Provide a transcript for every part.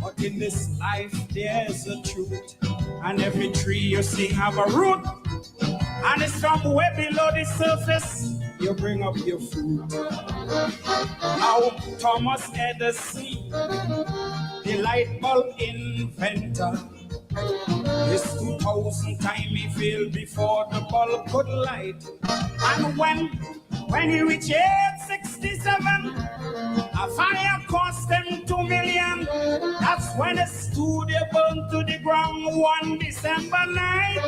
But in this life there's a truth, and every tree you see have a root, and it's from way below the surface you bring up your fruit. Now Thomas Edison, the light bulb inventor, his 2000 time he failed before the bulb could light. And when he reached age 67, a fire cost him 2 million. That's when the studio burned to the ground one December night.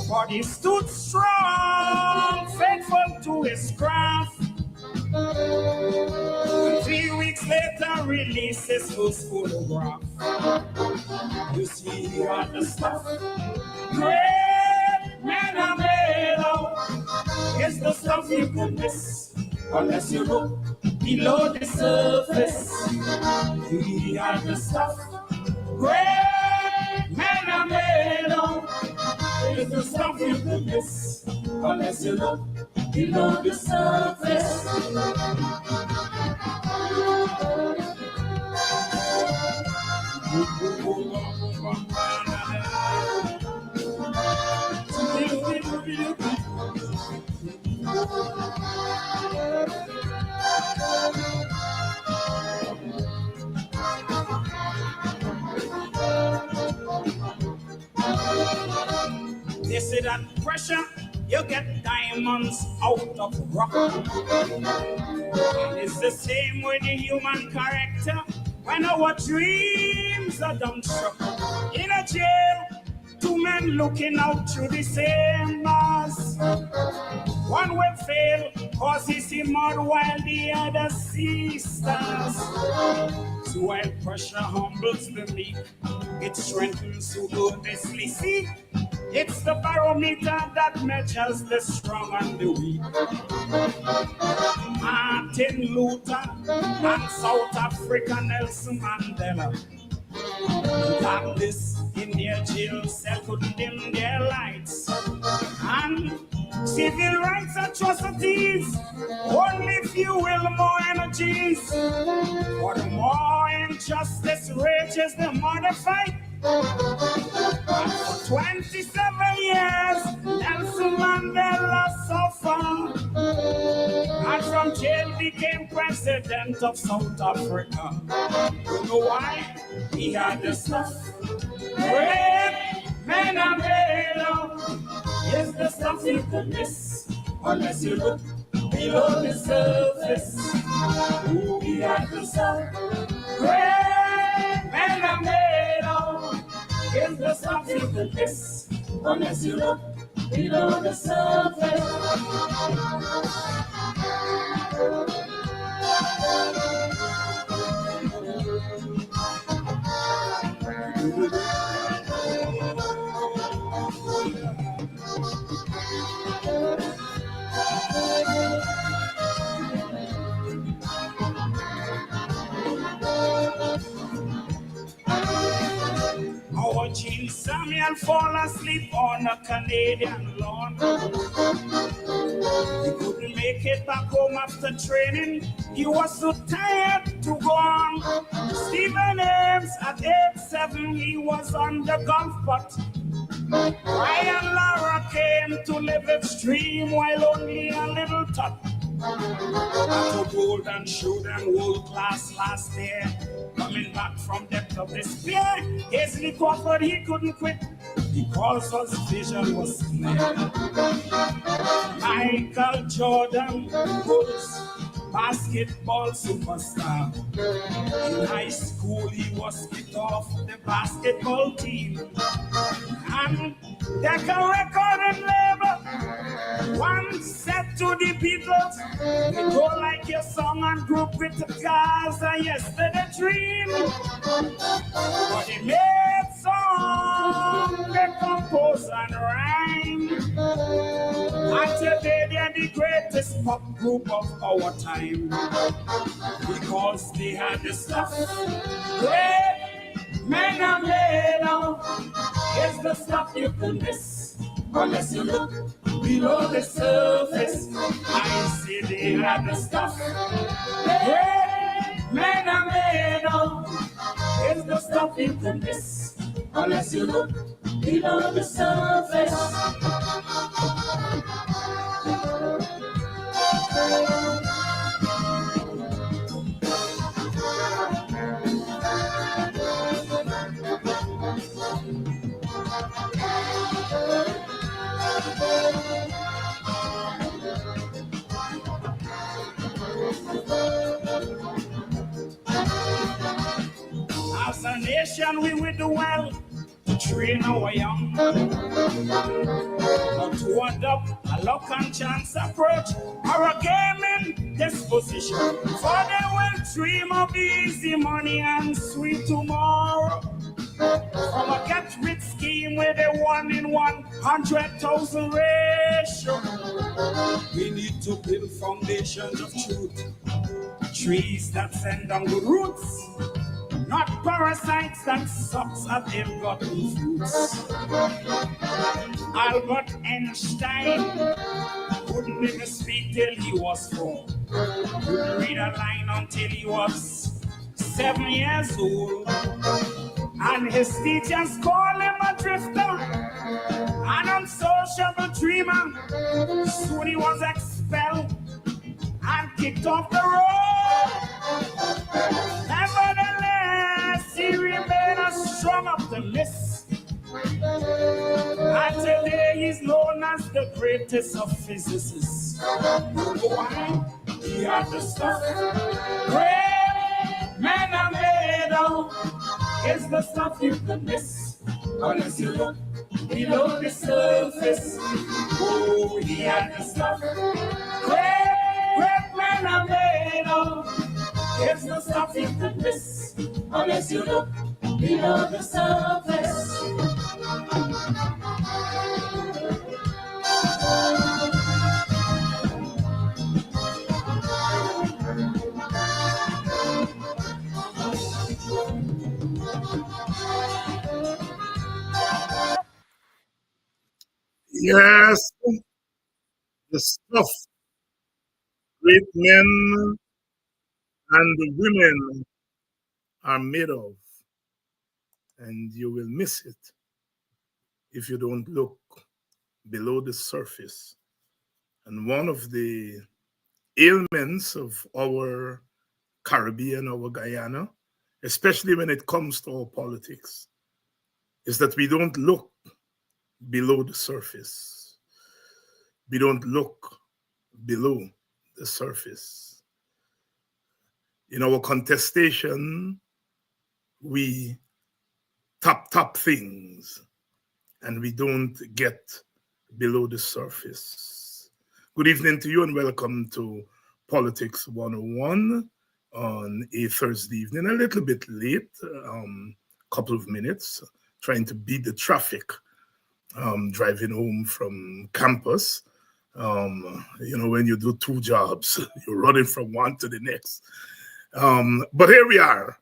But he stood strong, faithful to his craft. 3 weeks later, released his first photograph. You see, he had the stuff. Great men are made of. It's the stuff you can miss unless you look below the surface. He had the stuff. Great men are made of. It's the stuff you can miss unless you look below the surface. They say that pressure, you get diamonds out of rock. And it's the same with the human character. When our dreams are dumbstruck in a jail, two men looking out through the same bars. One will fail cause he see mud while the other sees stars. So while pressure humbles the meek, it strengthens who earnestly seek. It's the barometer that measures the strong and the weak. Martin Luther and South Africa Nelson Mandela, darkness in their jail cell couldn't dim their lights. And civil rights atrocities only fuel more energies. For the more injustice rages, the more the fight. And for 27 years, Nelson Mandela suffered, and from jail became president of South Africa. You know why? He had the stuff. Great men are made of. Yes, the stuff you could miss unless you look below the surface. Ooh, he had the stuff. Great men are made of. Is the stuff you could miss unless you look below the surface. Our Jean Samuel fall asleep on a Canadian lawn. He couldn't make it back home after training. He was so tired to go on. Stephen Ames at age 7, he was on the golf putt. Ryan Lara came to live extreme while only a little tot. After gold and shoot and world class last year, coming back from depth of despair, easily Crawford he couldn't quit because his vision was clear. Michael Jordan was basketball superstar. In high school he was kicked off the basketball team. And Decca recording label once said to the Beatles, "We don't like your song and group with the cars and yesterday dream." But he made song, they compose and rhyme. And today they're the greatest pop group of our time, because they had the stuff. Great men are made of. It's the stuff you can miss unless you look below the surface. I see they had the stuff. Great men are stuff you can miss unless you look below the surface. As a nation, we will do well to train our young, not to adopt a luck and chance approach or a gaming disposition. For they will dream of easy money and sweet tomorrow. From a get-rich scheme with a 1 in 100,000 ratio. We need to build foundations of truth, trees that send down good roots, not parasites that sucks at ill-gotten fruits. Albert Einstein couldn't even speak till he was 4. Couldn't read a line until he was 7 years old. And his teachers call him a drifter, an unsociable dreamer. Soon he was expelled and kicked off the road. Nevertheless, he remained a strong optimist. And today he's known as the greatest of physicists. Why? He had the stuff great men are made of. It's the stuff you can miss unless you look below the surface. Oh, he had the stuff great men are made of. It's the stuff you can miss unless you look below the surface. Yes, the stuff great men and women are made of, and you will miss it if you don't look below the surface. And one of the ailments of our Caribbean, our Guyana, especially when it comes to our politics, is that we don't look below the surface. We don't look below the surface. In our contestation, we top things and we don't get below the surface. Good evening to you and welcome to Politics 101 on a Thursday evening. A little bit late, couple of minutes, trying to beat the traffic, driving home from campus. When you do two jobs, you're running from one to the next. But here we are.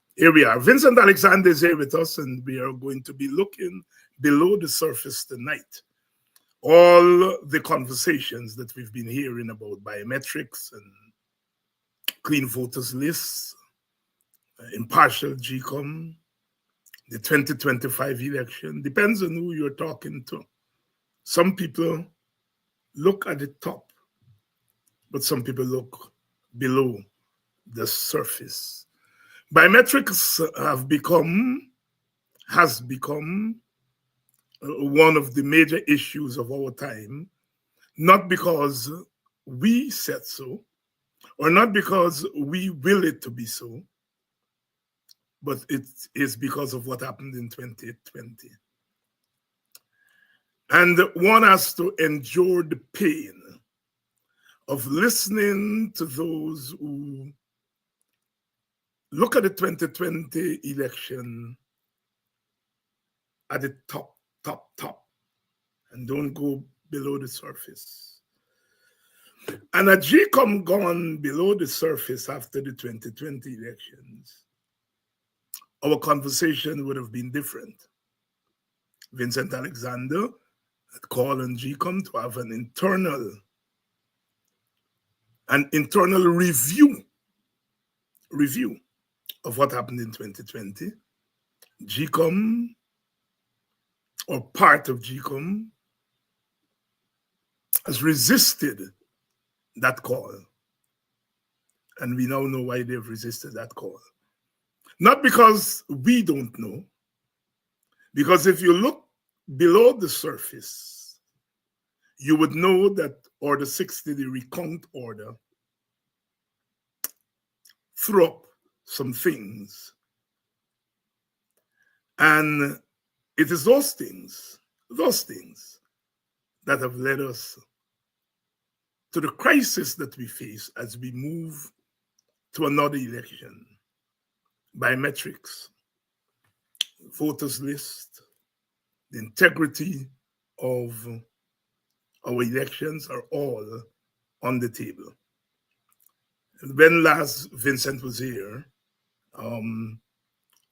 Vincent Alexander is here with us, and we are going to be looking below the surface tonight. All the conversations that we've been hearing about biometrics and clean voters lists, impartial GECOM, the 2025 election, depends on who you're talking to. Some people look at the top, but some people look below the surface. Biometrics has become one of the major issues of our time, not because we said so, or not because we will it to be so, but it is because of what happened in 2020. And one has to endure the pain of listening to those who look at the 2020 election at the top, and don't go below the surface. And had GECOM gone below the surface after the 2020 elections, our conversation would have been different. Vincent Alexander had called on GECOM to have an internal review of what happened in 2020, GECOM or part of GECOM has resisted that call. And we now know why they've resisted that call. Not because we don't know, because if you look below the surface, you would know that Order 60, the recount order, threw up some things. And it is those things that have led us to the crisis that we face as we move to another election. Biometrics, voters list, the integrity of our elections are all on the table. When last Vincent was here,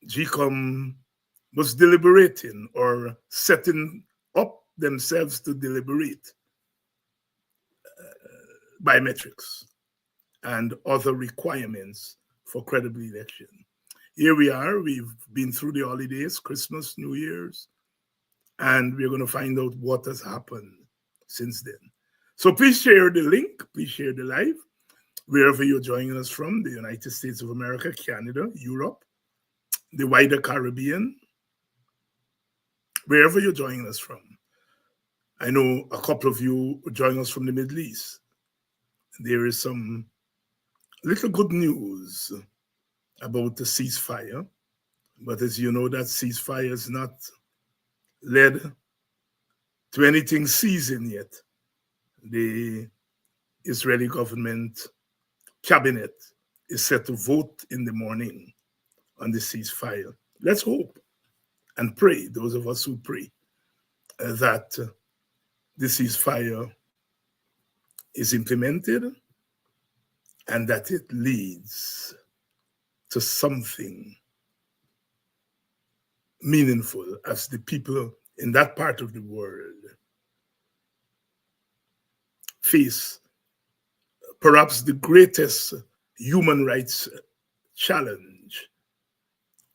GECOM was deliberating or setting up themselves to deliberate biometrics and other requirements for credible election. Here we are, we've been through the holidays, Christmas, New Year's, and we're going to find out what has happened since then. So please share the link, please share the live, wherever you're joining us from, the United States of America, Canada, Europe, the wider Caribbean, wherever you're joining us from. I know a couple of you joining us from the Middle East. There is some little good news about the ceasefire, but as you know, that ceasefire is not led to anything seasoned yet. The Israeli government cabinet is set to vote in the morning on the ceasefire. Let's hope and pray, those of us who pray, that the ceasefire is implemented and that it leads to something meaningful as the people in that part of the world face perhaps the greatest human rights challenge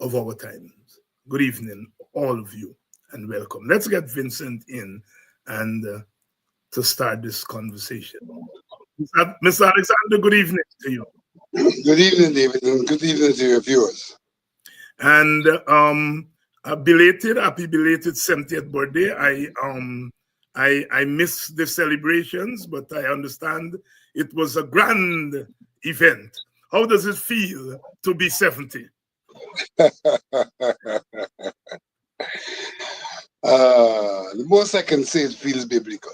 of our times. Good evening, all of you, and welcome. Let's get Vincent in and to start this conversation. Mr. Alexander, good evening to you. Good evening, David, and good evening to your viewers. And happy belated 70th birthday. I missed the celebrations, but I understand it was a grand event. How does it feel to be 70? The most I can say, it feels biblical.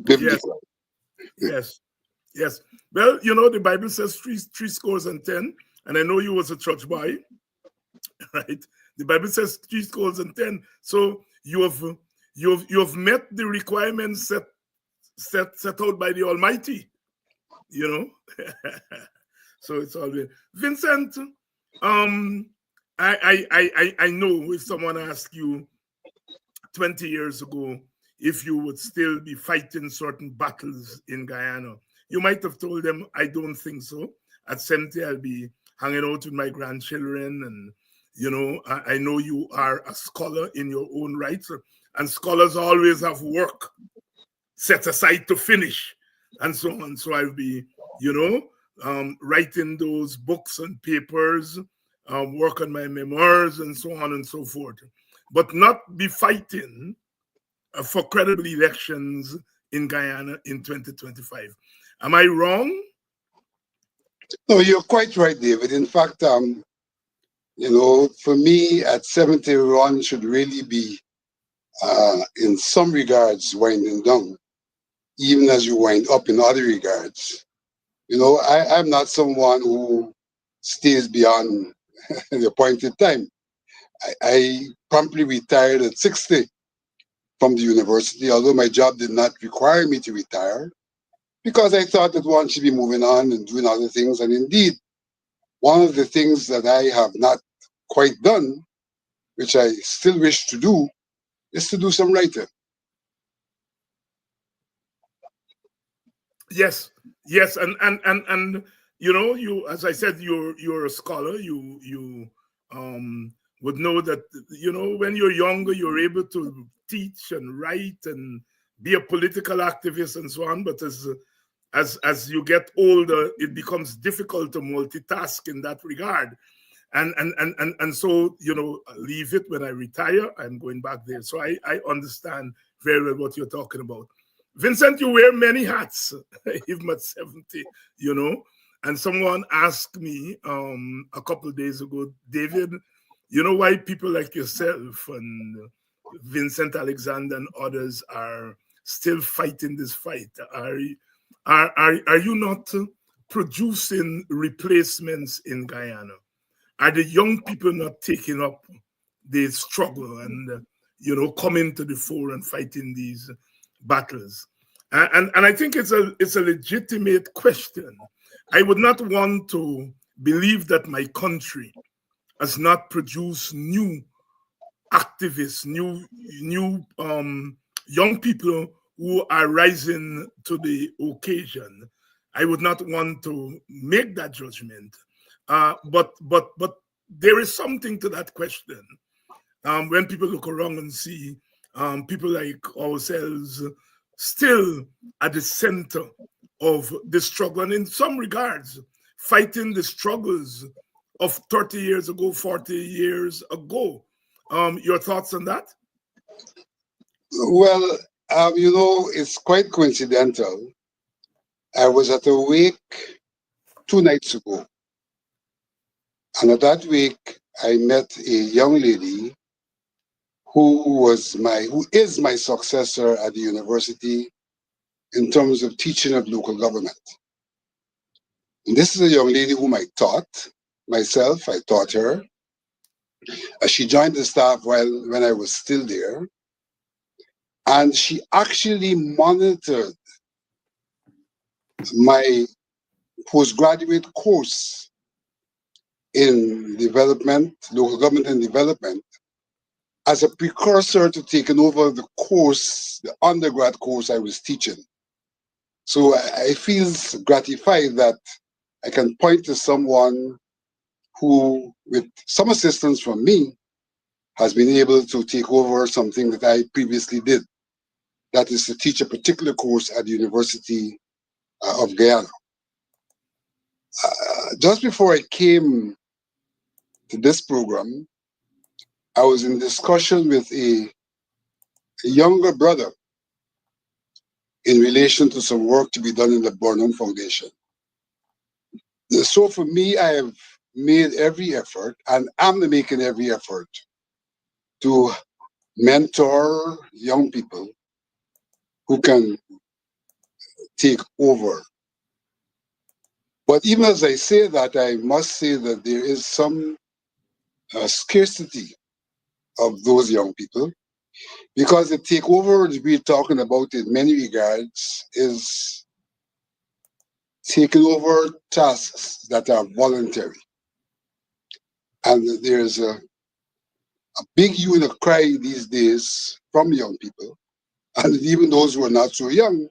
Biblical. Yes. Well, you know, the Bible says three scores and 10, and I know you was a church boy, right? The Bible says 3 scores and 10. So you have met the requirements set out by the Almighty, you know. So it's all good. Vincent, I know if someone asked you 20 years ago if you would still be fighting certain battles in Guyana, you might have told them, I don't think so. At 70, I'll be hanging out with my grandchildren. And, you know, I know you are a scholar in your own right. And scholars always have work set aside to finish and so on. So I'll be, you know, writing those books and papers, work on my memoirs and so on and so forth. But not be fighting for credible elections in Guyana in 2025. Am I wrong? No, you're quite right, David. In fact, you know, for me, at 70, one should really be, in some regards, winding down, even as you wind up in other regards. You know, I'm not someone who stays beyond the appointed time. I promptly retired at 60 from the university, although my job did not require me to retire, because I thought that one should be moving on and doing other things. And indeed, one of the things that I have not quite done, which I still wish to do, is to do some writing. Yes, and you know, you, as I said, you're a scholar. You would know that, you know, when you're younger, you're able to teach and write and be a political activist and so on. But as you get older, it becomes difficult to multitask in that regard. And so, you know, leave it. When I retire, I'm going back there. So I understand very well what you're talking about. Vincent, you wear many hats, even at 70, you know. And someone asked me a couple of days ago, David, you know why people like yourself and Vincent Alexander and others are still fighting this fight? Are you not producing replacements in Guyana? Are the young people not taking up the struggle and you know, coming to the fore and fighting these battles? And I think it's a legitimate question. I would not want to believe that my country has not produced new activists, new young people who are rising to the occasion. I would not want to make that judgment, but there is something to that question. When people look around and see people like ourselves still at the center of the struggle, and in some regards, fighting the struggles of 30 years ago, 40 years ago. Your thoughts on that? Well, you know, it's quite coincidental. I was at a wake 2 nights ago, and at that wake, I met a young lady who is my successor at the university in terms of teaching of local government. And this is a young lady whom I taught myself. I taught her. She joined the staff when I was still there, and she actually monitored my postgraduate course in development, local government and development, as a precursor to taking over the course, the undergrad course I was teaching. So I feel gratified that I can point to someone who, with some assistance from me, has been able to take over something that I previously did. That is to teach a particular course at the University of Guyana. Just before I came to this program, I was in discussion with a younger brother in relation to some work to be done in the Burnham Foundation. So for me, I have made every effort and am making every effort to mentor young people who can take over. But even as I say that, I must say that there is some scarcity of those young people, because the takeover that we're talking about in many regards is taking over tasks that are voluntary. And there's a big hue and a cry these days from young people, and even those who are not so young,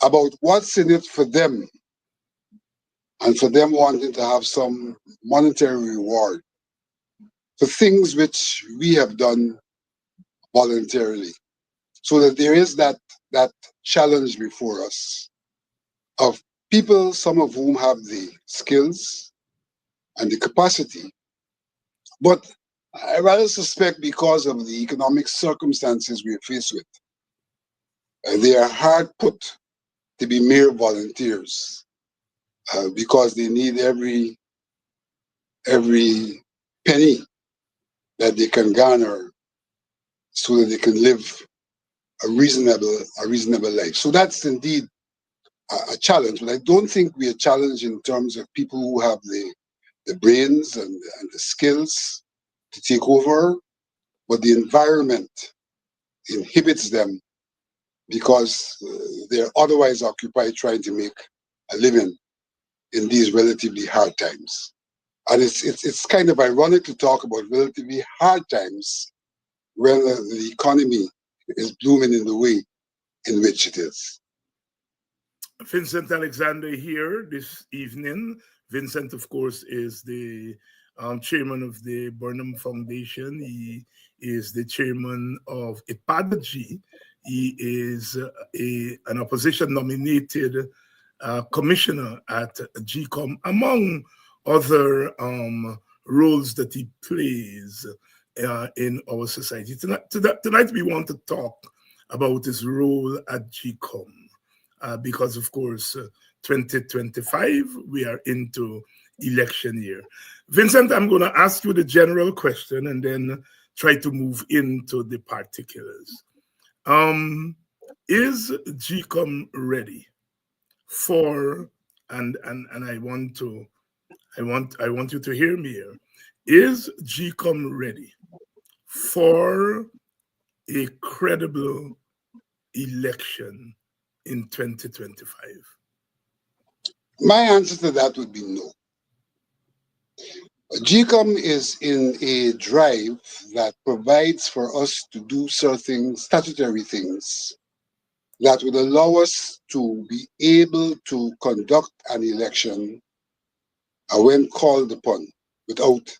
about what's in it for them, and for them wanting to have some monetary reward for things which we have done voluntarily. So that there is that challenge before us of people, some of whom have the skills and the capacity, but I rather suspect because of the economic circumstances we are faced with, they are hard put to be mere volunteers, because they need every penny that they can garner so that they can live a reasonable life. So that's indeed a challenge, but I don't think we are challenged in terms of people who have the brains and the skills to take over, but the environment inhibits them because they're otherwise occupied trying to make a living in these relatively hard times. And it's kind of ironic to talk about relatively hard times when the economy is blooming in the way in which it is. Vincent Alexander here this evening. Vincent, of course, is the chairman of the Burnham Foundation. He is the chairman of IPADG. He is an opposition-nominated commissioner at GECOM, among other roles that he plays in our society. Tonight we want to talk about his role at GECOM because, of course, 2025, we are into election year. Vincent, I'm going to ask you the general question and then try to move into the particulars. Is GECOM ready for, and I want you to hear me here, is GECOM ready for a credible election in 2025? My answer to that would be no. GECOM is in a drive that provides for us to do certain statutory things that would allow us to be able to conduct an election when called upon without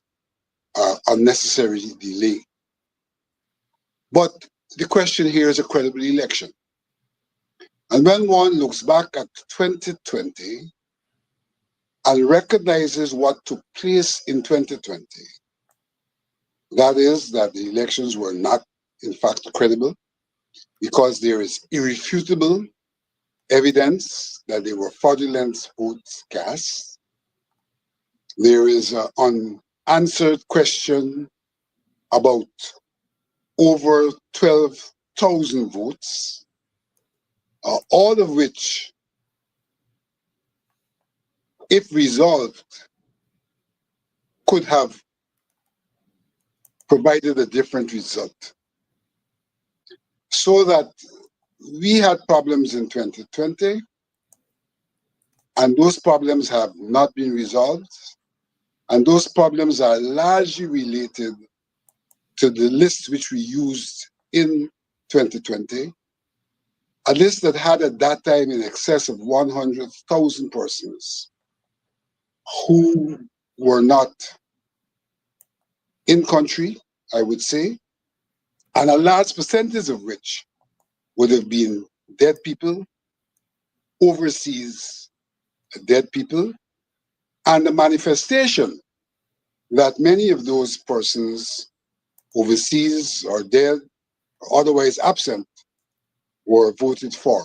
unnecessary delay. But the question here is a credible election. And when one looks back at 2020 and recognizes what took place in 2020, that is that the elections were not, in fact, credible because there is irrefutable evidence that there were fraudulent votes cast. There is an unanswered question about over 12,000 votes, all of which, if resolved, could have provided a different result. So that we had problems in 2020, and those problems have not been resolved, and those problems are largely related to the list which we used in 2020, a list that had at that time in excess of 100,000 persons who were not in country, I would say, and a large percentage of which would have been dead people, overseas dead people, and the manifestation that many of those persons overseas or dead or otherwise absent were voted for.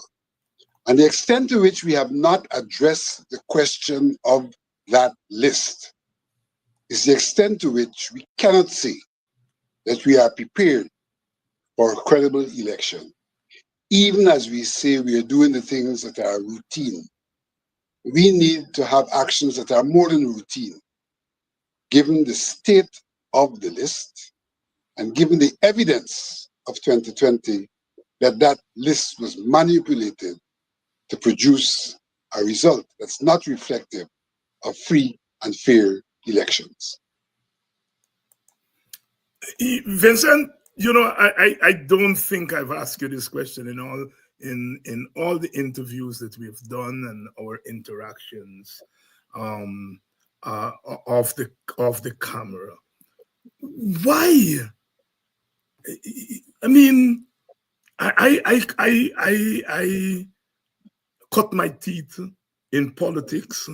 And the extent to which we have not addressed the question of that list is the extent to which we cannot say that we are prepared for a credible election, even as we say we are doing the things that are routine. We need to have actions that are more than routine, given the state of the list and given the evidence of 2020 that that list was manipulated to produce a result that's not reflective of free and fair elections. Vincent, you know, I don't think I've asked you this question in all the interviews that we've done and our interactions of the camera. Why? I mean, I cut my teeth in politics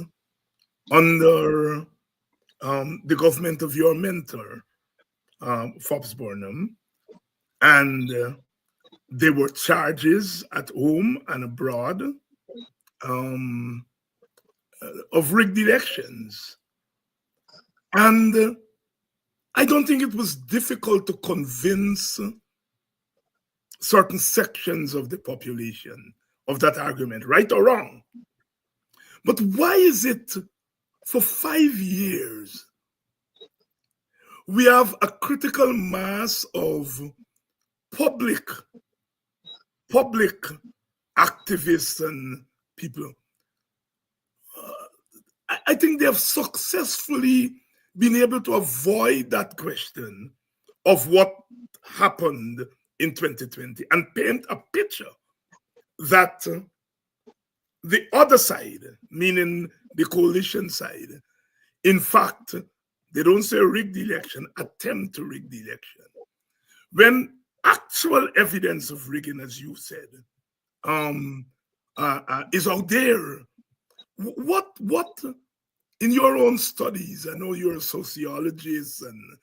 under the government of your mentor, Forbes Burnham, and there were charges at home and abroad of rigged elections. And I don't think it was difficult to convince certain sections of the population of that argument, right or wrong. But why is it for 5 years we have a critical mass of public activists and people? I think they have successfully been able to avoid that question of what happened in 2020 and paint a picture that the other side, meaning the coalition side, in fact, They don't say rig the election, attempt to rig the election. When actual evidence of rigging, as you said, is out there, what in your own studies, I know you're a sociologist and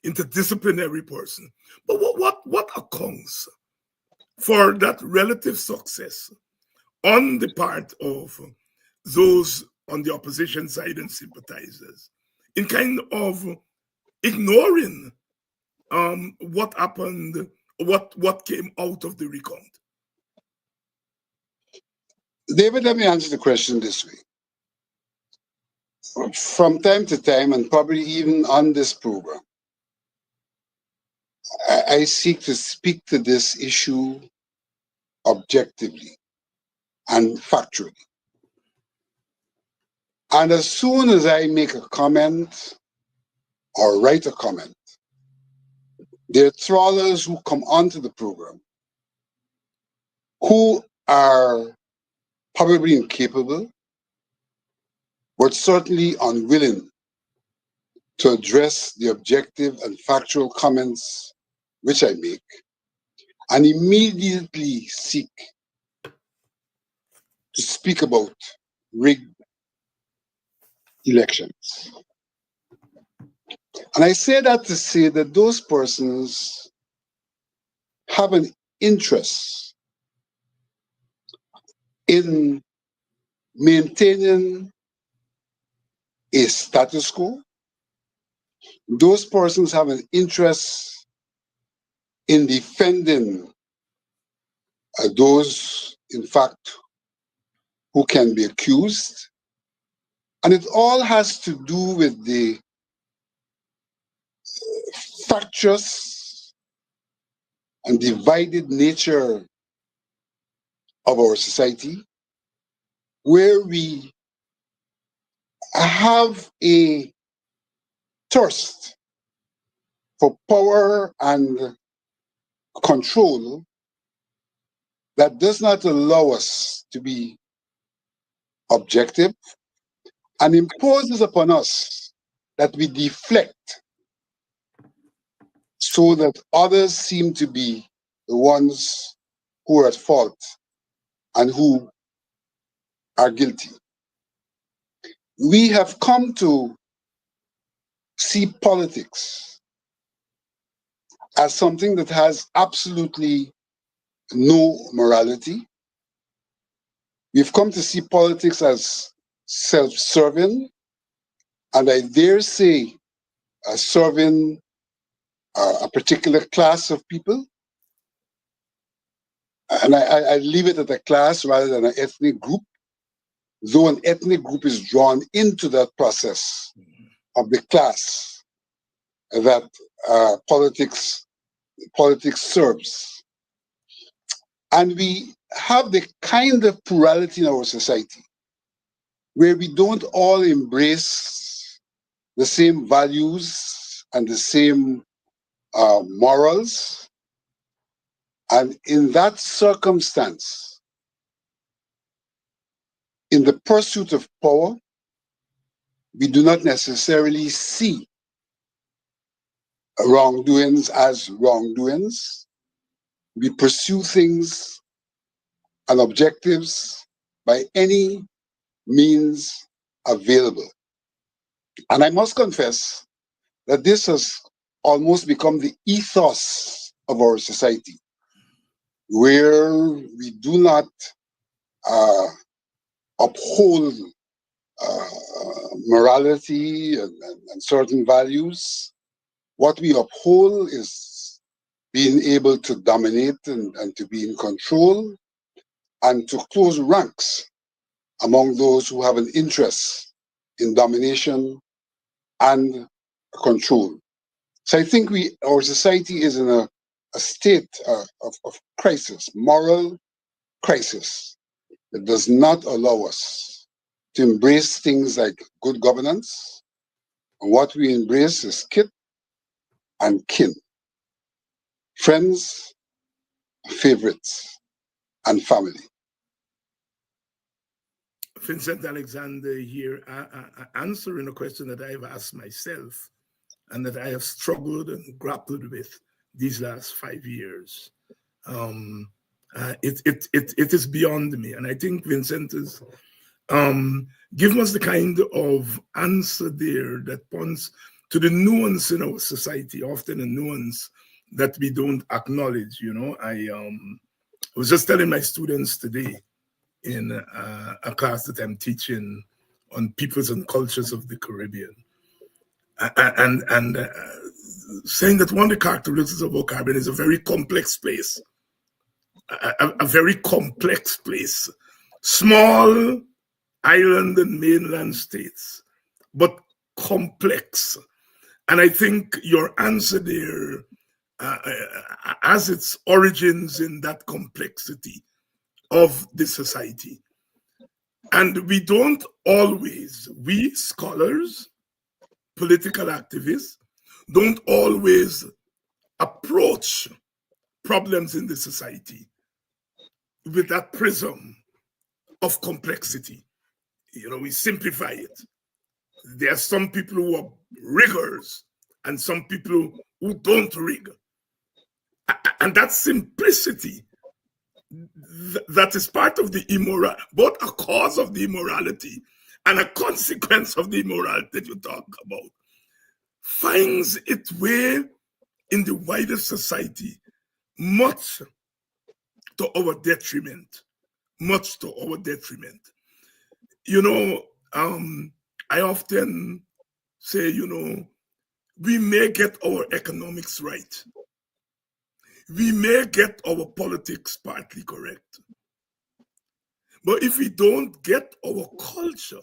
interdisciplinary person, but what accounts for that relative success on the part of those on the opposition side and sympathizers in kind of ignoring what happened, what came out of the recount? David, let me answer the question this way. From time to time, and probably even on this program, I seek to speak to this issue objectively and factually. And as soon as I make a comment or write a comment, there are trawlers who come onto the program who are probably incapable, but certainly unwilling to address the objective and factual comments which I make, and immediately seek to speak about rigged elections. And I say that to say that those persons have an interest in maintaining a status quo. Those persons have an interest in defending those, in fact, who can be accused. And it all has to do with the fractious and divided nature of our society, where we have a thirst for power and control that does not allow us to be objective and imposes upon us that we deflect so that others seem to be the ones who are at fault and who are guilty. We have come to see politics as something that has absolutely no morality. We've come to see politics as self-serving, and I dare say serving a particular class of people. And I leave it at a class rather than an ethnic group, though an ethnic group is drawn into that process of the class that politics serves. And we have the kind of plurality in our society where we don't all embrace the same values and the same morals. And in that circumstance, in the pursuit of power, we do not necessarily see wrongdoings as wrongdoings. We pursue things and objectives by any means available. And I must confess that this has almost become the ethos of our society, where we do not uphold morality and certain values. What we uphold is being able to dominate and to be in control and to close ranks among those who have an interest in domination and control. So I think our society is in a state of crisis, moral crisis, that does not allow us to embrace things like good governance. And what we embrace is kith and kin, friends, favorites, and family. Vincent Alexander here, answering a question that I've asked myself and that I have struggled and grappled with these last 5 years. It is beyond me, and I think Vincent is giving us the kind of answer there that points to the nuance in our society, often a nuance that we don't acknowledge. I was just telling my students today in a class that I'm teaching on peoples and cultures of the Caribbean, and saying that one of the characteristics of our Caribbean is a very complex place, a very complex place, small island and mainland states, but complex. And I think your answer there has its origins in that complexity of the society. And we don't always, we scholars, political activists, don't always approach problems in the society with that prism of complexity. We simplify it. There are some people who are riggers and some people who don't rig. And that simplicity, that is part of the immoral, both a cause of the immorality and a consequence of the immorality that you talk about, finds its way in the wider society, much to our detriment. Much to our detriment. I often say, we may get our economics right. We may get our politics partly correct. But if we don't get our culture,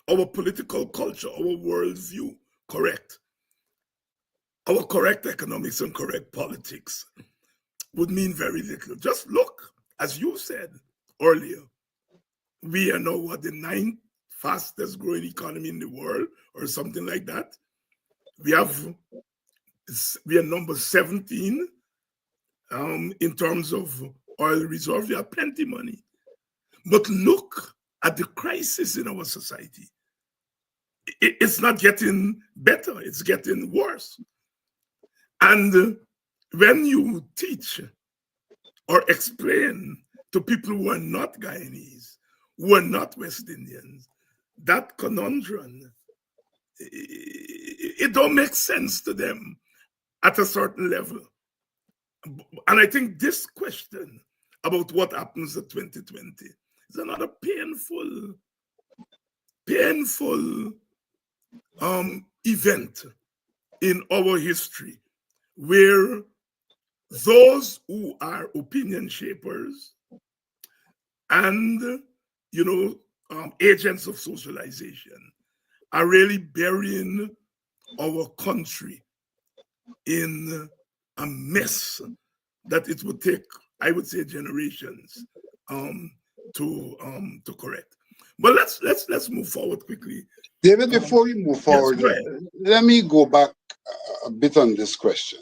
our political culture, our worldview correct, our correct economics and correct politics would mean very little. Just look, as you said earlier, we are now the 9th fastest growing economy in the world, or something like that. We are number 17 in terms of oil reserve. We have plenty money. But look at the crisis in our society. It's not getting better, it's getting worse. And when you teach or explain to people who are not Guyanese, who are not West Indians, that conundrum, it don't make sense to them at a certain level. And I think this question about what happens in 2020 is another painful event in our history, where those who are opinion shapers and agents of socialization are really burying our country in a mess that it would take, I would say, generations to correct. But let's move forward quickly. David, before we move forward, yes, let me go back a bit on this question.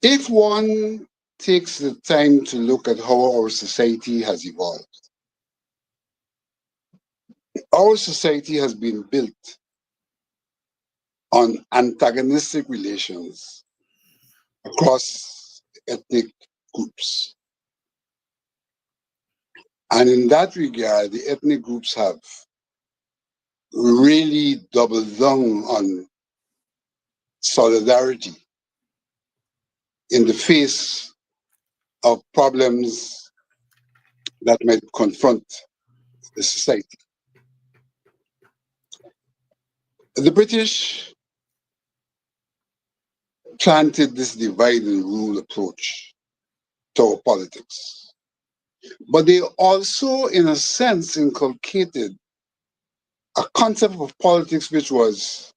If one takes the time to look at how our society has evolved, our society has been built on antagonistic relations across ethnic groups. And in that regard, the ethnic groups have really doubled down on solidarity in the face of problems that might confront the society. The British planted this divide and rule approach to our politics, but they also, in a sense, inculcated a concept of politics which was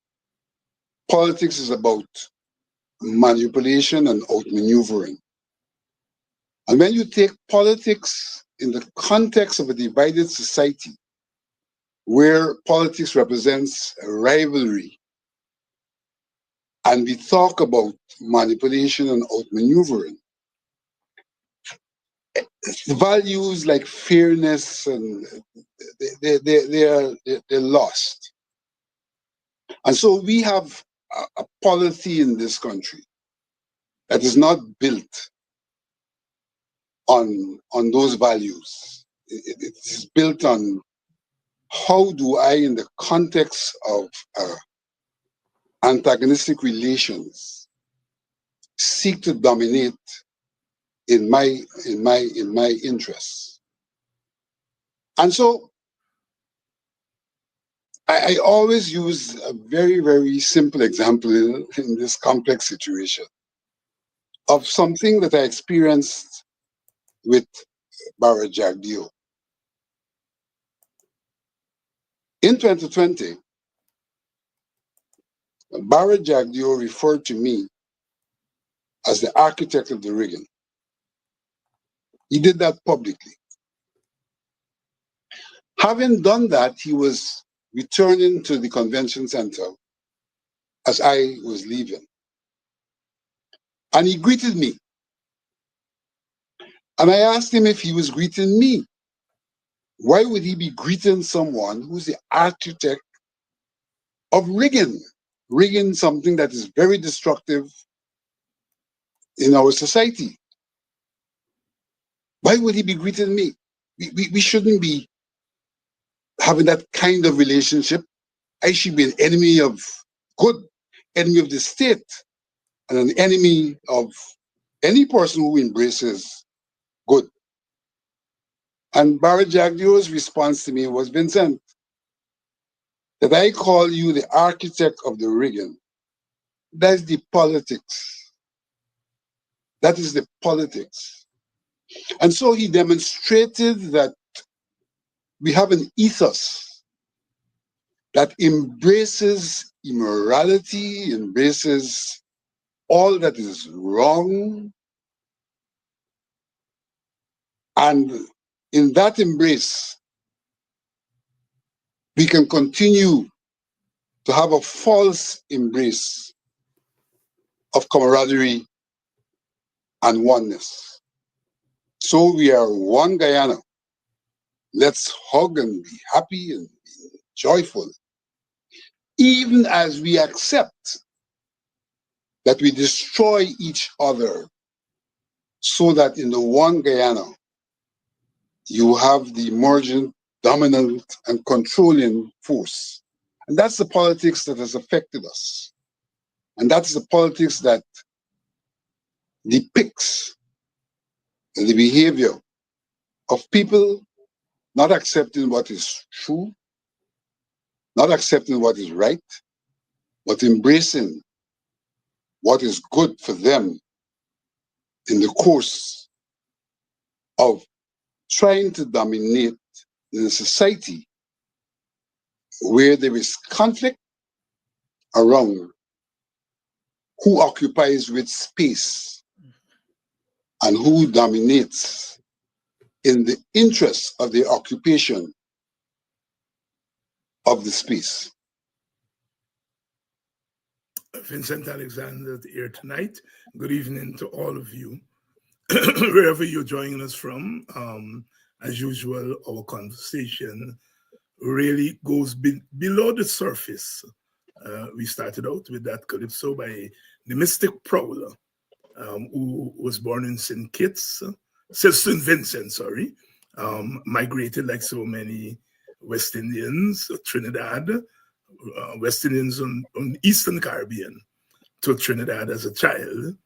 politics is about manipulation and outmaneuvering. And when you take politics in the context of a divided society, where politics represents a rivalry, and we talk about manipulation and outmaneuvering, values like fairness and they're lost. And so we have a policy in this country that is not built on those values. It is built on how do I, in the context of antagonistic relations, seek to dominate in my interests. And so I always use a very, very simple example in this complex situation of something that I experienced with Bara Jagdeo. In 2020, Bara Jagdeo referred to me as the architect of the rigging. He did that publicly. Having done that, he was returning to the convention center as I was leaving. And he greeted me. And I asked him if he was greeting me. Why would he be greeting someone who's the architect of rigging? Rigging, something that is very destructive in our society. Why would he be greeting me? We shouldn't be having that kind of relationship. I should be an enemy of good, enemy of the state, and an enemy of any person who embraces good. And Bara Jagdeo's response to me was, Vincent, that I call you the architect of the rigging. That's the politics. That is the politics. And so he demonstrated that we have an ethos that embraces immorality, embraces all that is wrong. And in that embrace, we can continue to have a false embrace of camaraderie and oneness. So we are one Guyana. Let's hug and be happy and be joyful, even as we accept that we destroy each other, so that in the one Guyana, you have the emergent, dominant, and controlling force. And that's the politics that has affected us. And that's the politics that depicts the behavior of people not accepting what is true, not accepting what is right, but embracing what is good for them in the course of trying to dominate in a society where there is conflict around who occupies which space and who dominates in the interest of the occupation of the space. Vincent Alexander here tonight. Good evening to all of you, wherever you're joining us from. As usual, our conversation really goes below the surface. We started out with that calypso by the Mystic Prowler, who was born in St. Vincent, migrated like so many West Indians, Trinidad, West Indians on the Eastern Caribbean to Trinidad as a child,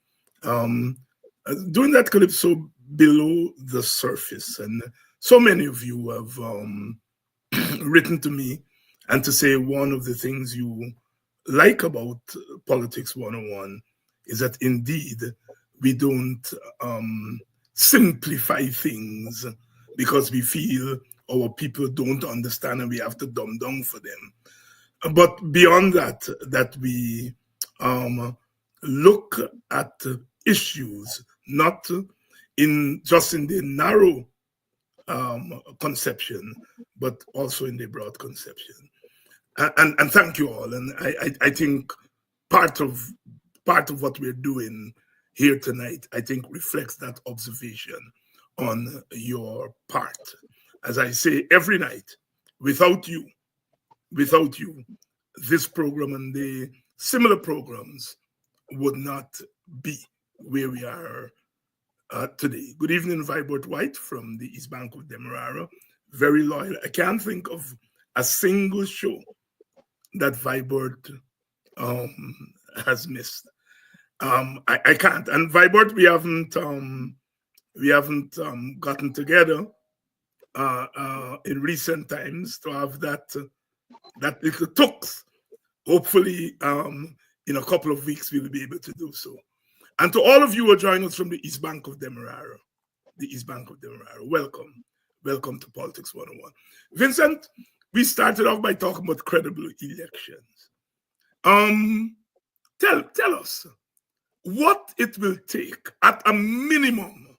doing that calypso below the surface. And so many of you have written to me and to say one of the things you like about Politics 101 is that indeed we don't simplify things because we feel our people don't understand and we have to dumb down for them. But beyond that, that we look at issues not in just in the narrow conception, but also in the broad conception. And thank you all. And I think part of what we're doing here tonight, I think, reflects that observation on your part. As I say every night, without you, this program and the similar programs would not be where we are today. Good evening, Vibert White from the East Bank of Demerara. Very loyal. I can't think of a single show that Vibert has missed. I can't. And Vibert, we haven't gotten together in recent times to have that little talks. Hopefully, in a couple of weeks, we'll be able to do so. And to all of you who are joining us from the East Bank of Demerara, welcome. Welcome to Politics 101. Vincent, we started off by talking about credible elections. Tell us what it will take at a minimum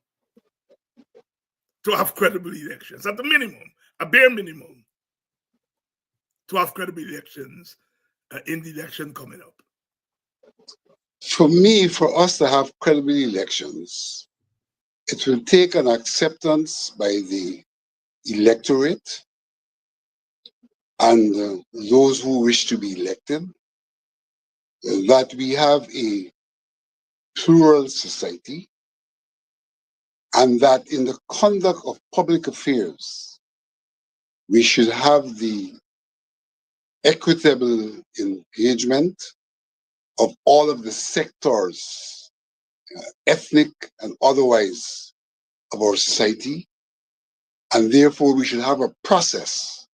to have credible elections, at the minimum, a bare minimum, to have credible elections in the election coming up. For me, for us to have credible elections, it will take an acceptance by the electorate and those who wish to be elected that we have a plural society and that in the conduct of public affairs, we should have the equitable engagement of all of the sectors, ethnic and otherwise, of our society. And therefore, we should have a process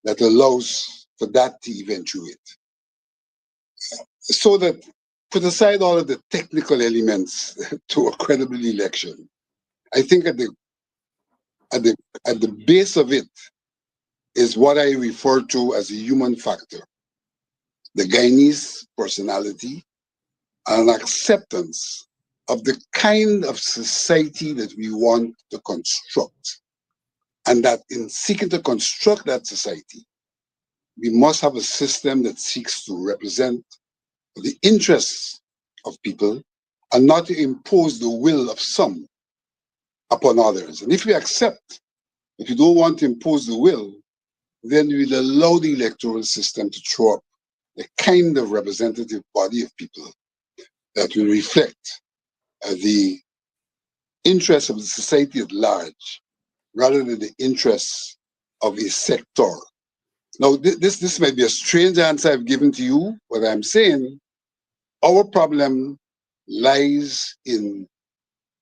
that allows for that to eventuate. So that, put aside all of the technical elements to a credible election, I think at the base of it is what I refer to as a human factor, the Guyanese personality, and an acceptance of the kind of society that we want to construct. And that in seeking to construct that society, we must have a system that seeks to represent the interests of people and not to impose the will of some upon others. And if we accept that we don't want to impose the will, then we will allow the electoral system to throw up a kind of representative body of people that will reflect the interests of the society at large rather than the interests of a sector. Now, this may be a strange answer I've given to you, but I'm saying our problem lies in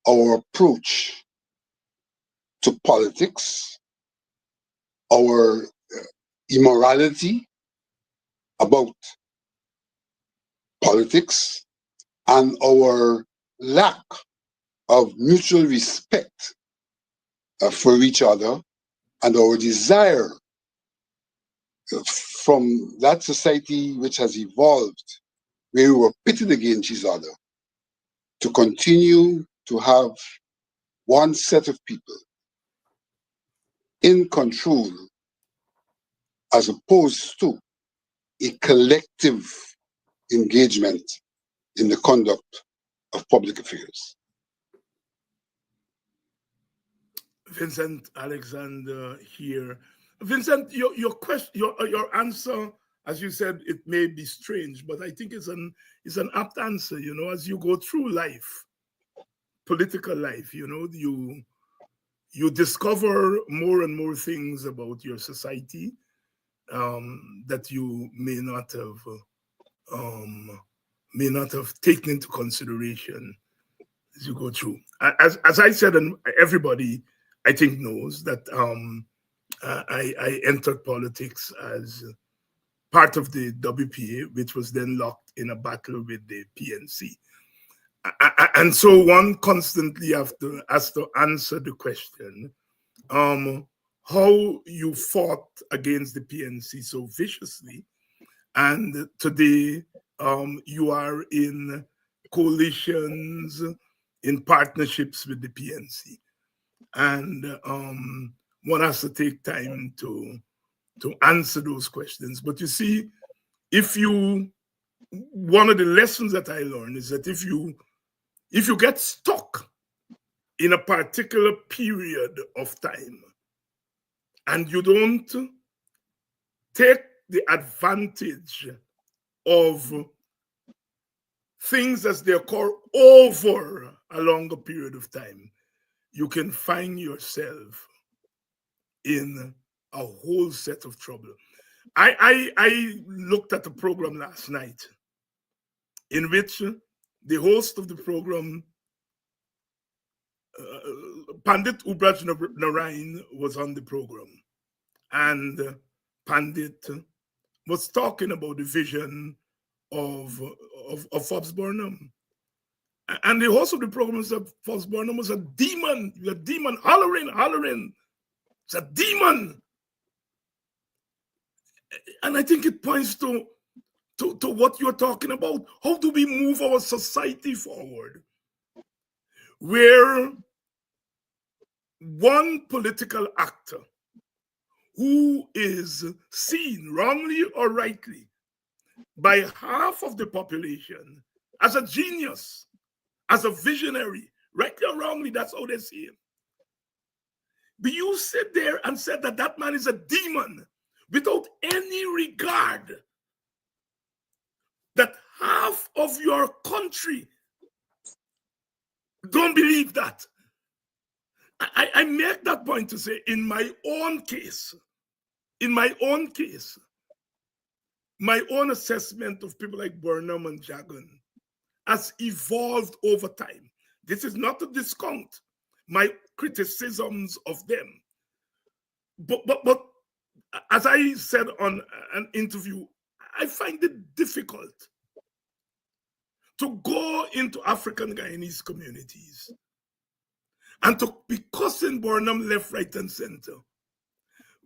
our approach to politics, our immorality about politics, and our lack of mutual respect for each other, and our desire from that society which has evolved, where we were pitted against each other, to continue to have one set of people in control as opposed to a collective engagement in the conduct of public affairs. Vincent Alexander here. Vincent, your question, your answer, as you said, it may be strange, but I think it's an apt answer. You know, as you go through life, political life, you know, you discover more and more things about your society that you may not have taken into consideration as you go through. As I said, and everybody I think knows that I entered politics as part of the WPA, which was then locked in a battle with the PNC. And so one constantly has to answer the question, how you fought against the PNC so viciously, and today you are in coalitions, in partnerships with the PNC. And one has to take time to answer those questions. But you see, one of the lessons that I learned is that if you get stuck in a particular period of time, and you don't take the advantage of things as they occur over a longer period of time, you can find yourself in a whole set of trouble. I looked at the program last night in which the host of the program, Pandit Ubraj Narain, was on the program. And Pandit was talking about the vision of Forbes Burnham. And the host of the program said Forbes Burnham was a demon, hollering. It's a demon. And I think it points to what you're talking about. How do we move our society forward? Where one political actor who is seen wrongly or rightly by half of the population as a genius, as a visionary, rightly or wrongly, that's how they see him. But you sit there and said that that man is a demon without any regard that half of your country don't believe that. I make that point to say, in my own case, my own assessment of people like Burnham and Jagan has evolved over time. This is not to discount my criticisms of them. But as I said on an interview, I find it difficult to go into African Guyanese communities and to be cussing Burnham left, right, and center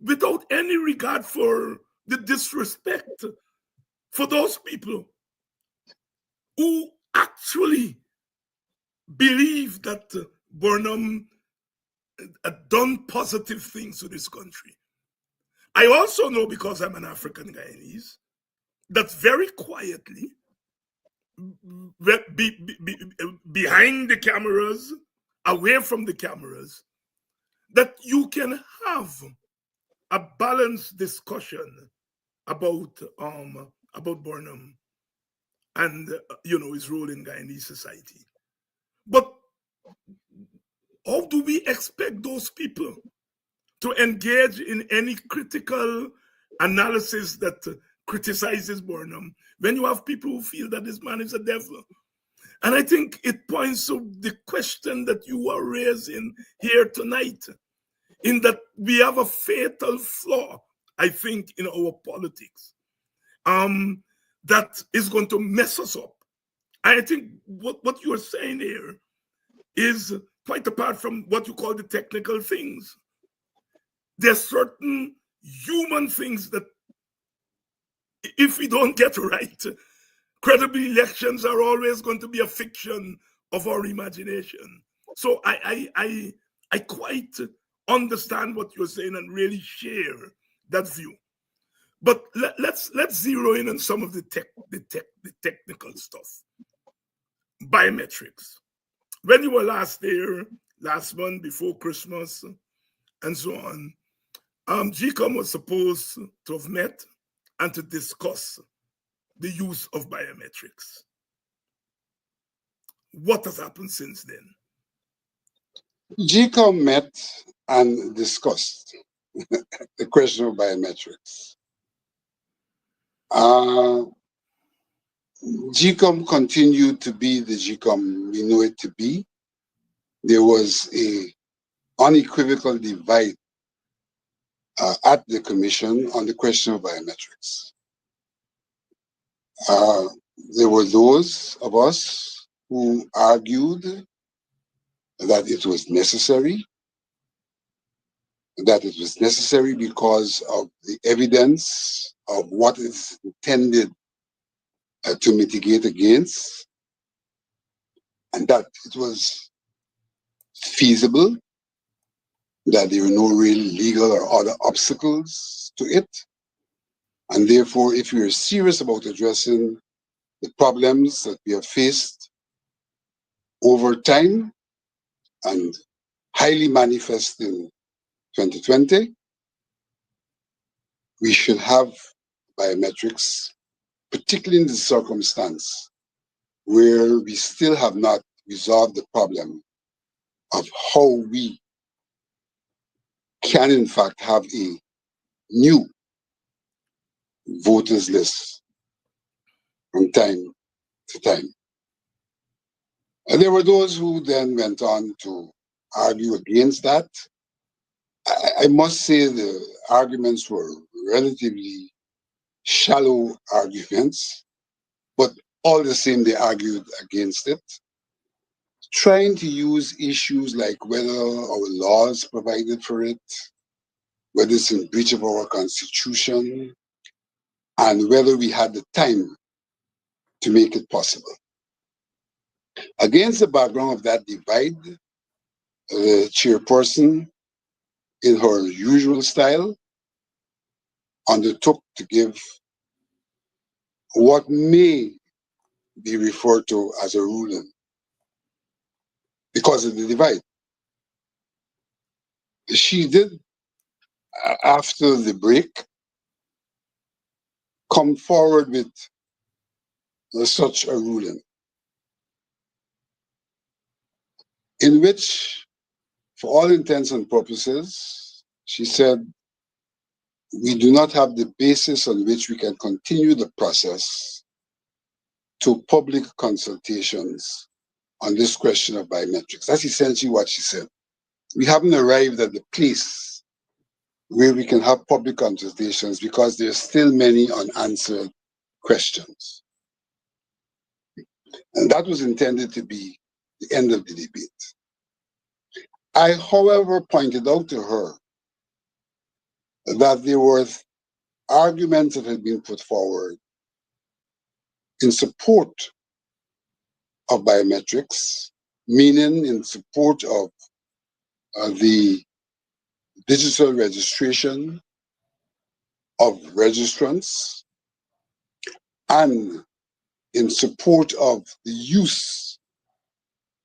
without any regard for the disrespect for those people who actually believe that Burnham had done positive things to this country. I also know, because I'm an African Guyanese, that very quietly, behind the cameras, away from the cameras, that you can have a balanced discussion about Burnham and his role in Guyanese society. But how do we expect those people to engage in any critical analysis that criticizes Burnham when you have people who feel that this man is a devil? And I think it points to the question that you are raising here tonight, in that we have a fatal flaw, I think, in our politics that is going to mess us up. I think what you are saying here is quite apart from what you call the technical things. There's certain human things that, if we don't get right, credible elections are always going to be a fiction of our imagination. So I quite understand what you're saying and really share that view. But let's zero in on some of the technical stuff. Biometrics. When you were last there, last month before Christmas, and so on, GECOM was supposed to have met and to discuss the use of biometrics. What has happened since then? GECOM met and discussed the question of biometrics. GECOM continued to be the GECOM we know it to be. There was a unequivocal divide at the commission on the question of biometrics. There were those of us who argued that it was necessary, because of the evidence of what is intended to mitigate against, and that it was feasible, that there were no real legal or other obstacles to it. And therefore, if we are serious about addressing the problems that we have faced over time and highly manifest in 2020. We should have biometrics, particularly in the circumstance where we still have not resolved the problem of how we can in fact have a new voters list from time to time. And there were those who then went on to argue against that. I must say the arguments were relatively shallow arguments, but all the same they argued against it, trying to use issues like whether our laws provided for it, whether it's in breach of our constitution, and whether we had the time to make it possible. Against the background of that divide, the chairperson, in her usual style, undertook to give what may be referred to as a ruling because of the divide. She did, after the break, come forward with such a ruling in which, for all intents and purposes, she said, we do not have the basis on which we can continue the process to public consultations on this question of biometrics. That's essentially what she said. We haven't arrived at the place where we can have public consultations because there's still many unanswered questions. And that was intended to be the end of the debate. I, however, pointed out to her that there were arguments that had been put forward in support of biometrics, meaning in support of the digital registration of registrants and in support of the use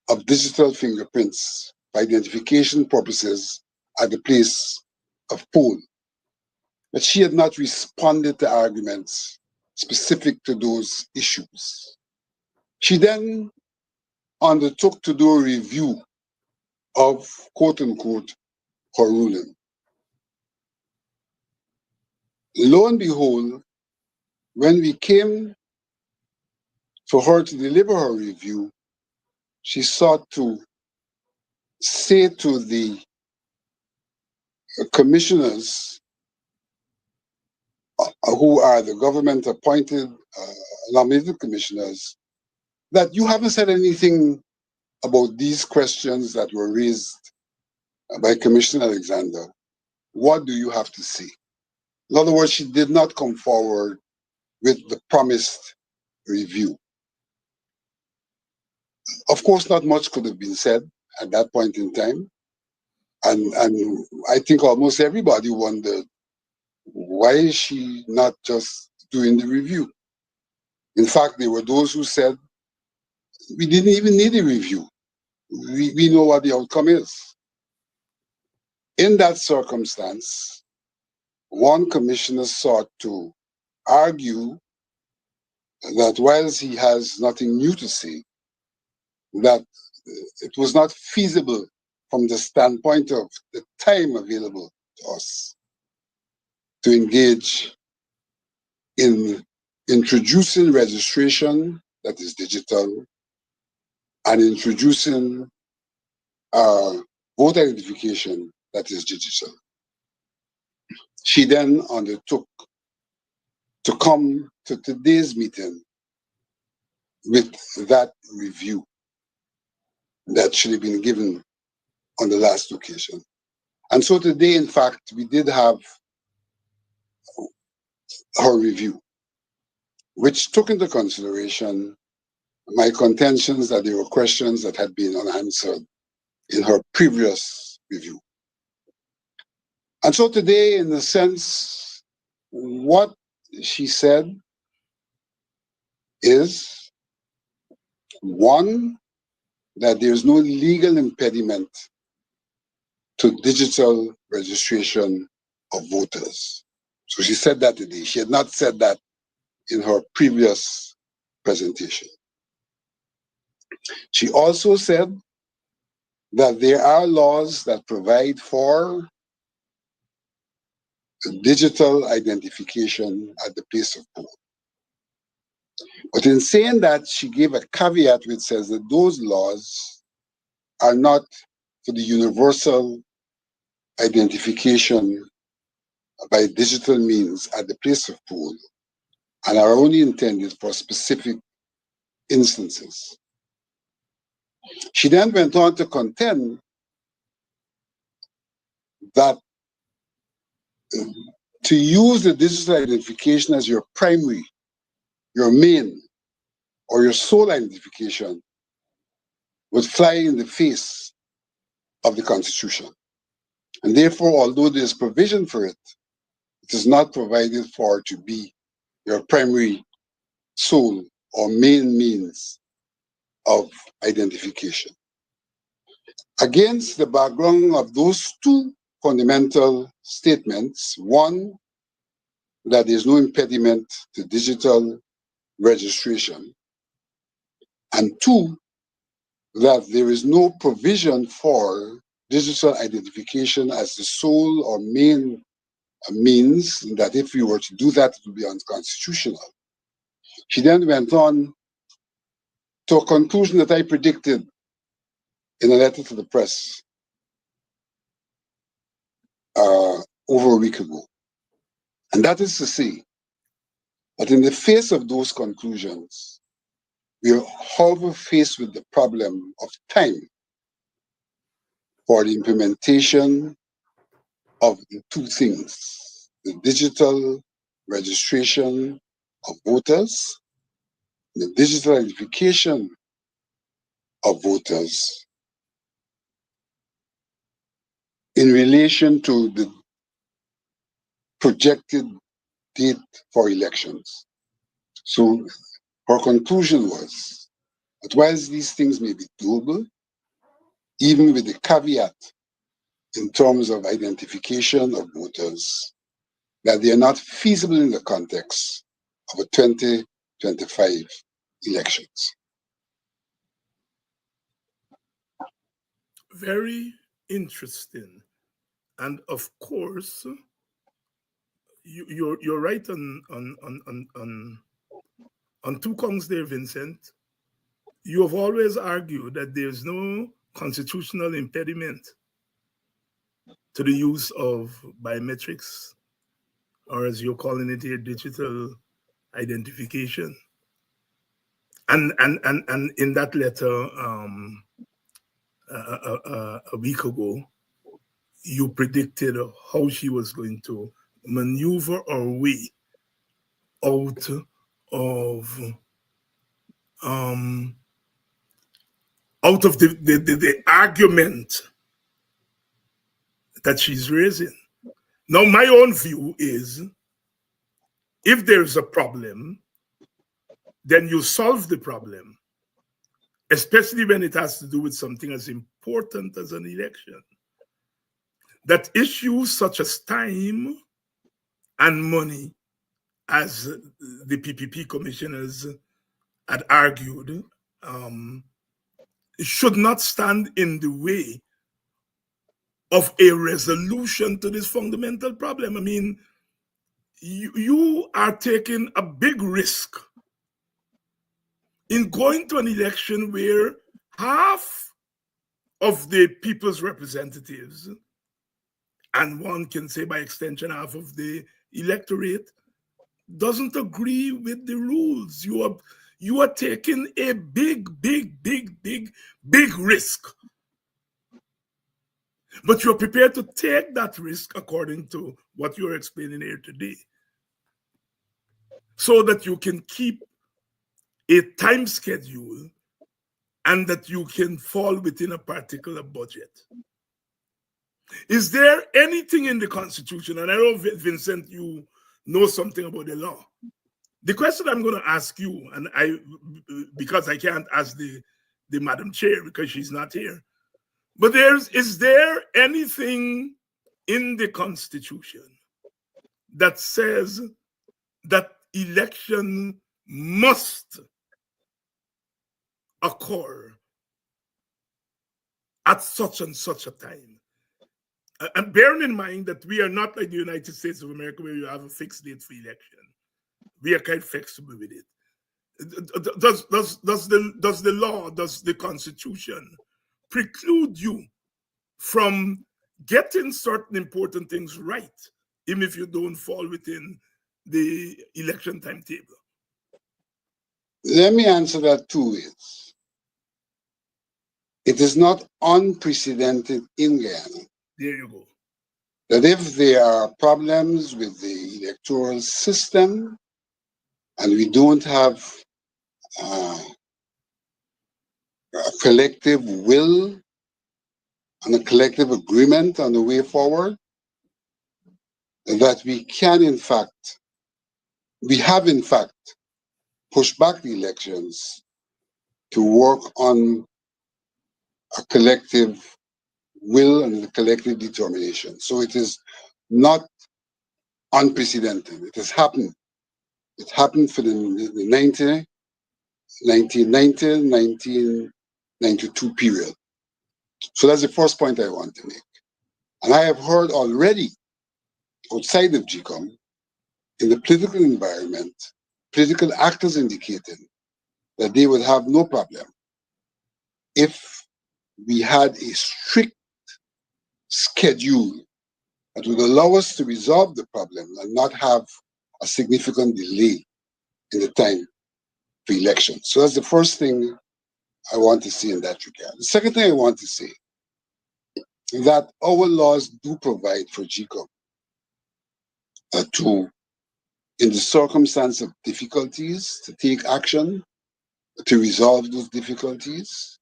of digital fingerprints for identification purposes at the place of poll. But she had not responded to arguments specific to those issues. She then undertook to do a review of, quote unquote, her ruling. Lo and behold, when we came for her to deliver her review, she sought to say to the commissioners who are the government appointed nominated commissioners that you haven't said anything about these questions that were raised by Commissioner Alexander. What do you have to say? In other words, she did not come forward with the promised review. Of course, not much could have been said at that point in time. And I think almost everybody wondered, why is she not just doing the review? In fact, there were those who said, we didn't even need a review. We know what the outcome is. In that circumstance, one commissioner sought to argue that whilst he has nothing new to say, that it was not feasible from the standpoint of the time available to us to engage in introducing registration that is digital and introducing voter identification that is digital. She then undertook to come to today's meeting with that review that should have been given on the last occasion. And so today, in fact, we did have her review, which took into consideration my contentions that there were questions that had been unanswered in her previous review. And so today, in a sense, what she said is, one, that there's no legal impediment to digital registration of voters. So she said that today. She had not said that in her previous presentation. She also said that there are laws that provide for digital identification at the place of poll. But in saying that, she gave a caveat which says that those laws are not for the universal identification by digital means at the place of poll and are only intended for specific instances. She then went on to contend that to use the digital identification as your primary, your main, or your sole identification would fly in the face of the Constitution. And therefore, although there's provision for it, it is not provided for to be your primary, sole, or main means of identification. Against the background of those two fundamental statements, one, that there's no impediment to digital registration, and two, that there is no provision for digital identification as the sole or main means, that if we were to do that, it would be unconstitutional. She then went on to a conclusion that I predicted in a letter to the press over a week ago. And that is to say that in the face of those conclusions, we are, however, faced with the problem of time for the implementation of the two things, the digital registration of voters, the digital identification of voters in relation to the projected date for elections. So her conclusion was that whilst these things may be doable, even with the caveat in terms of identification of voters, that they are not feasible in the context of a 2025 elections. Very interesting. And of course, you're right on two counts there, Vincent. You have always argued that there's no constitutional impediment to the use of biometrics, or as you're calling it here, digital identification. And in that letter a week ago, you predicted how she was going to maneuver her way out of the argument that she's raising. Now, my own view is, if there's a problem, then you solve the problem, especially when it has to do with something as important as an election. That issues such as time and money, as the PPP commissioners had argued, should not stand in the way of a resolution to this fundamental problem. I mean, you are taking a big risk in going to an election where half of the people's representatives, and one can say by extension half of the electorate, doesn't agree with the rules. You are taking a big risk. But you're prepared to take that risk according to what you're explaining here today, so that you can keep a time schedule and that you can fall within a particular budget. Is there anything in the Constitution, and I know, Vincent, you know something about the law. The question I'm going to ask you, and because I can't ask the Madam Chair because she's not here, But is there anything in the Constitution that says that election must occur at such and such a time? And bearing in mind that we are not like the United States of America, where you have a fixed date for election, we are quite flexible with it. Does the law, does the Constitution preclude you from getting certain important things right, even if you don't fall within the election timetable? Let me answer that two ways. It is not unprecedented in Guyana There you go. that if there are problems with the electoral system and we don't have a collective will and a collective agreement on the way forward, that we can we have in fact pushed back the elections to work on a collective will and a collective determination. So it is not unprecedented. It has happened. It happened for the 1990, 1992 period. So that's the first point I want to make. And I have heard already outside of GECOM, in the political environment, political actors indicating that they would have no problem if we had a strict schedule that would allow us to resolve the problem and not have a significant delay in the time for elections. So that's the first thing I want to say in that regard. The second thing I want to say is that our laws do provide for GECOM to, in the circumstance of difficulties, to take action to resolve those difficulties.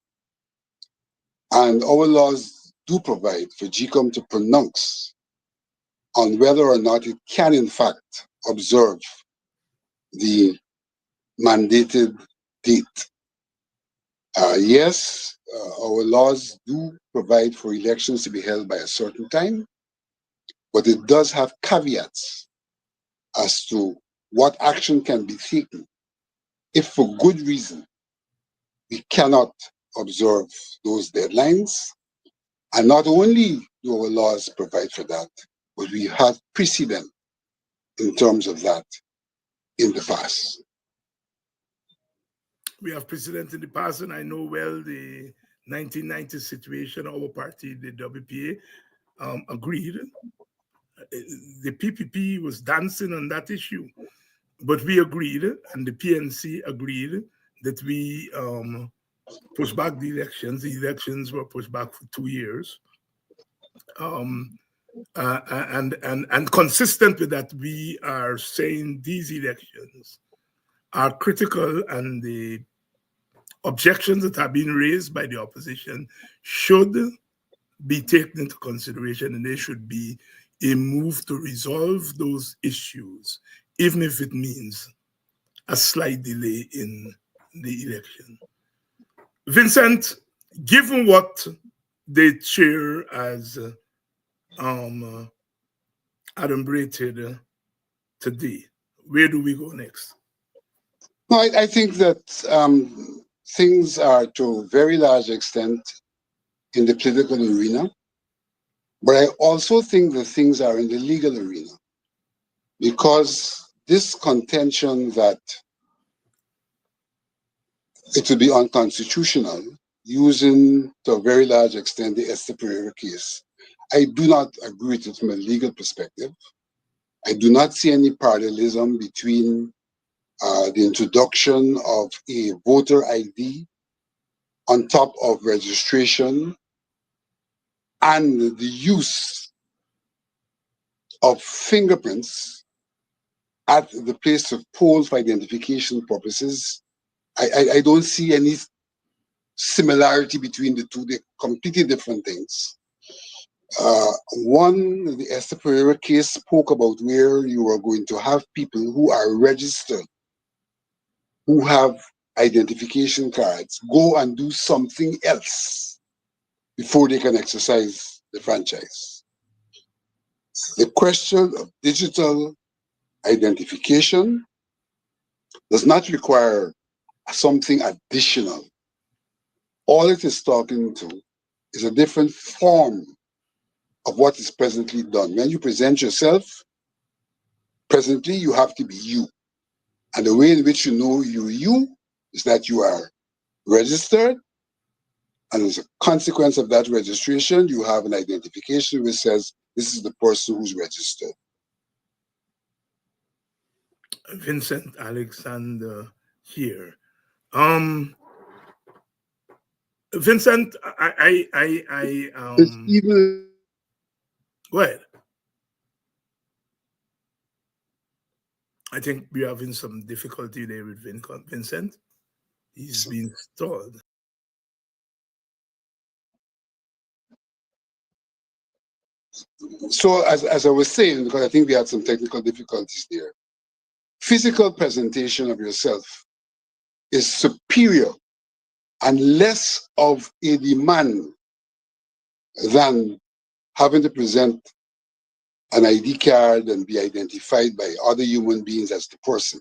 And our laws do provide for GECOM to pronounce on whether or not it can, in fact, observe the mandated date. Yes, our laws do provide for elections to be held by a certain time, but it does have caveats as to what action can be taken if, for good reason, we cannot observe those deadlines. And not only do our laws provide for that, but we have precedent in terms of that in the past. We have precedent in the past, and I know well the 1990 situation. Our party, the WPA, agreed. The PPP was dancing on that issue, but we agreed, and the PNC agreed that we push back the elections. The elections were pushed back for 2 years. And consistent with that, we are saying these elections are critical, and the objections that have been raised by the opposition should be taken into consideration, and there should be a move to resolve those issues, even if it means a slight delay in the election. Vincent, given what the chair has adumbrated today, where do we go next? No, I think that things are to a very large extent in the political arena, but I also think that things are in the legal arena, because this contention that it would be unconstitutional using, to a very large extent, the Esther Pereira case, I do not agree with it from a legal perspective. I do not see any parallelism between the introduction of a voter ID on top of registration and the use of fingerprints at the place of poll for identification purposes. I don't see any similarity between the two. They're completely different things. One, the Esther Pereira case spoke about where you are going to have people who are registered, who have identification cards, go and do something else before they can exercise the franchise. The question of digital identification does not require something additional. All it is talking to is a different form of what is presently done. When you present yourself, presently you have to be you. And the way in which you know you're you is that you are registered, and as a consequence of that registration, you have an identification which says this is the person who's registered. Vincent Alexander here. Vincent, It's even go ahead. I think we're having some difficulty there with Vincent. He's been stalled. so as I was saying, because I think we had some technical difficulties there. Physical presentation of yourself is superior and less of a demand than having to present an ID card and be identified by other human beings as the person.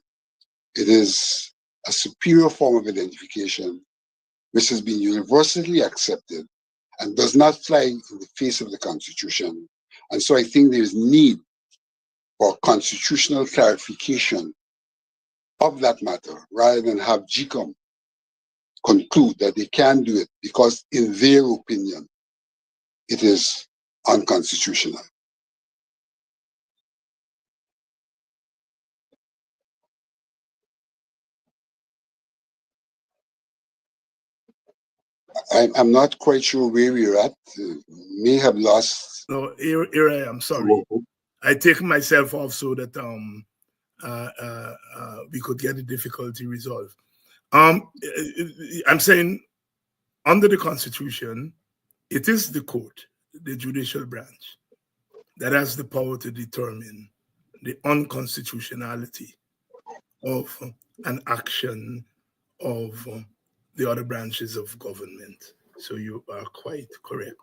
It is a superior form of identification which has been universally accepted and does not fly in the face of the Constitution. And so I think there is need for constitutional clarification of that matter rather than have GECOM conclude that they can do it because in their opinion it is unconstitutional. I'm not quite sure where we're at. May have lost. No, here I am. Sorry, I take myself off so that we could get the difficulty resolved. I'm saying under the Constitution, it is the court, the judicial branch, that has the power to determine the unconstitutionality of an action of the other branches of government. So you are quite correct.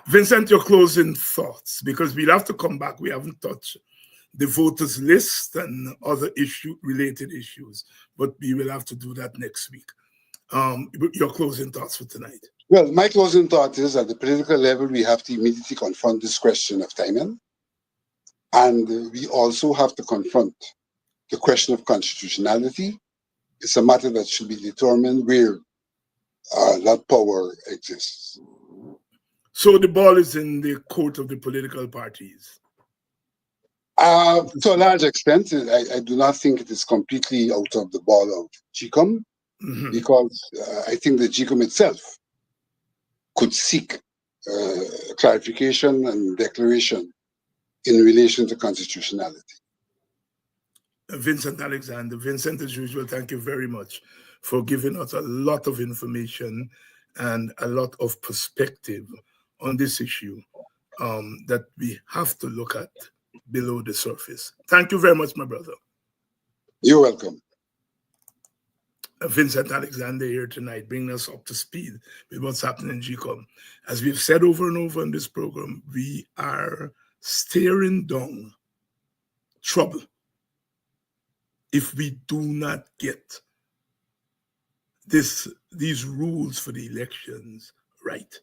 Vincent, your closing thoughts, because we'll have to come back. We haven't touched the voters list and other related issues, but we will have to do that next week. Your closing thoughts for tonight. Well, my closing thought is at the political level, we have to immediately confront this question of timing. And we also have to confront the question of constitutionality. It's a matter that should be determined where that power exists. So the ball is in the court of the political parties. To a large extent, I do not think it is completely out of the ball of GECOM, because I think the GECOM itself could seek clarification and declaration in relation to constitutionality. Vincent Alexander. Vincent, as usual, thank you very much for giving us a lot of information and a lot of perspective on this issue that we have to look at below the surface. Thank you very much, my brother. You're welcome. Vincent Alexander here tonight, bringing us up to speed with what's happening in GECOM. As we've said over and over in this program, we are staring down trouble if we do not get these rules for the elections right.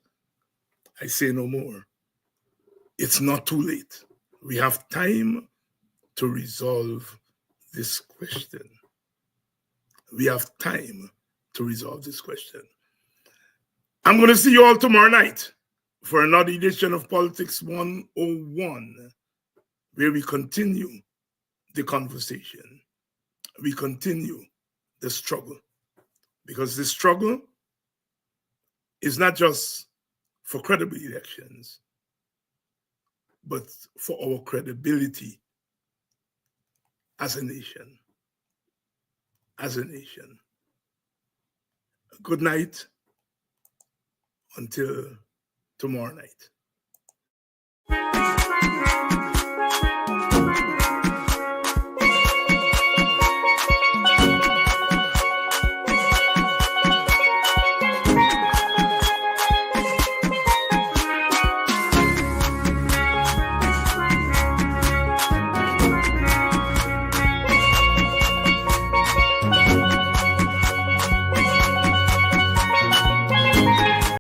I say no more. It's not too late. We have time to resolve this question. We have time to resolve this question. I'm going to see you all tomorrow night for another edition of Politics 101, where we continue the conversation. We continue the struggle, because the struggle is not just for credible elections, but for our credibility as a nation. As a nation. Good night until tomorrow night.